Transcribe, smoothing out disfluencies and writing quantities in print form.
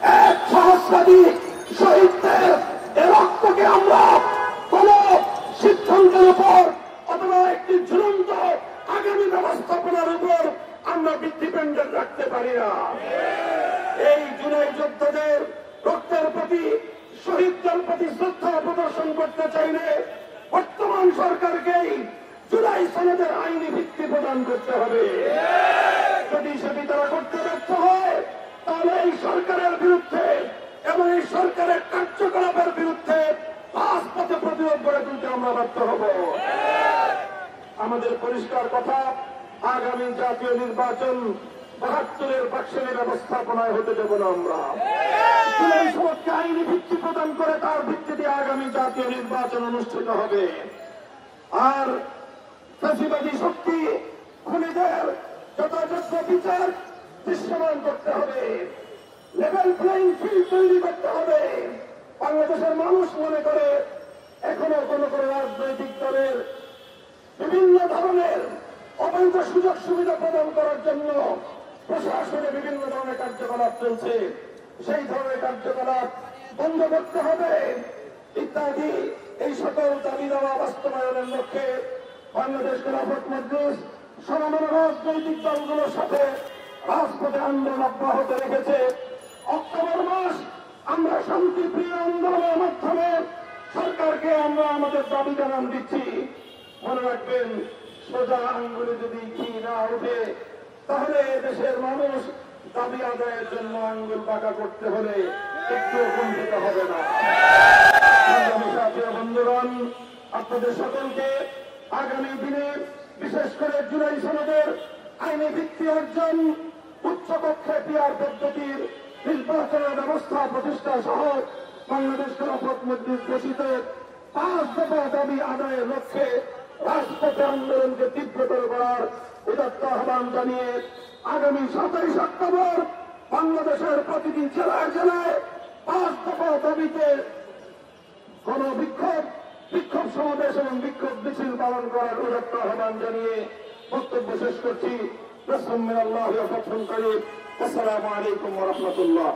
এক সহস্রাধিক শহীদদের এ রক্তকে আমরা কোন সিদ্ধান্তের উপর অথবা একটি ঝুলন্ত আগামী ব্যবস্থাপনার উপর আমরা ডিপেন্ডেন্ট রাখতে পারি না। এই জুলাই যোদ্ধাদের রক্তের প্রতি, শহীদদের প্রতি শ্রদ্ধা প্রদর্শন করতে চাইলে বর্তমান সরকারকেই জুলাই সনদের আইনি ভিত্তি প্রদান করতে হবে। যদি সেটি তারা করতে ব্যর্থ হয়, তাহলে এই সরকারের বিরুদ্ধে এবং এই সরকারের কার্যকলাপের বিরুদ্ধে রাজপথে প্রতিরোধ গড়ে তুলতে আমরা বাধ্য হব। আমাদের পরিষ্কার কথা, আগামী জাতীয় নির্বাচন ৭২-এর বাকশালী ব্যবস্থাপনায় হতে দেব না আমরা। জুলাই সনদকে আইনি ভিত্তি প্রদান করে তার ভিত্তিতে আগামী জাতীয় নির্বাচন অনুষ্ঠিত হবে। আর ফ্যাসিবাদী শক্তি, খুনিদের যথাযোগ্য বিচার দৃশ্যমান করতে হবে, লেভেল প্লেইং ফিল্ড তৈরি করতে হবে। বাংলাদেশের মানুষ মনে করে এখনো কোন রাজনৈতিক দলের বিভিন্ন ধরনের অবৈধ সুযোগ সুবিধা প্রদান করার জন্য প্রশাসনে বিভিন্ন ধরনের কার্যকলাপ চলছে, সেই ধরনের কার্যকলাপ বন্ধ করতে হবে ইত্যাদি। এই সকল দাবি দাওয়া বাস্তবায়নের লক্ষ্যে বাংলাদেশ খেলাফত মজলিস সমমনা রাজনৈতিক দলগুলোর সাথে রাজপথে আন্দোলন অব্যাহত রেখেছে। অক্টোবর মাস আমরা শান্তিপ্রিয় আন্দোলনের মাধ্যমে সরকারকে আমরা আমাদের দাবি জানান দিচ্ছি। মনে রাখবেন, সোজা আঙ্গুলে যদি ঘি না উঠে তাহলে দেশের মানুষ দাবি আদায়ের জন্য আঙ্গুল বাঁকা করতে হলে একটু কুণ্ঠিত হবে না। বন্ধুগণ, আপনাদের সকলকে আগামী দিনে বিশেষ করে জুলাই সনদের আইনি ভিত্তি অর্জন, উচ্চকক্ষে পিআর পদ্ধতির নির্বাচনের ব্যবস্থা প্রতিষ্ঠা সহ বাংলাদেশ খেলাফত মজলিস ঘোষিত 5 দফা দাবি আদায়ের লক্ষ্যে রাজপথে আন্দোলনকে তীব্রতর করার উদাত্ত আহ্বান জানিয়ে আগামী 27 অক্টোবর বাংলাদেশের প্রতিটি জেলায় জেলায় 5 দফা দাবিতে বিক্ষোভ সমাবেশ এবং বিক্ষোভ মিছিল পালন করার উদাত্ত আহ্বান জানিয়ে বক্তব্য শেষ করছি। আসসালামু আলাইকুম ওয়া রাহমাতুল্লাহ।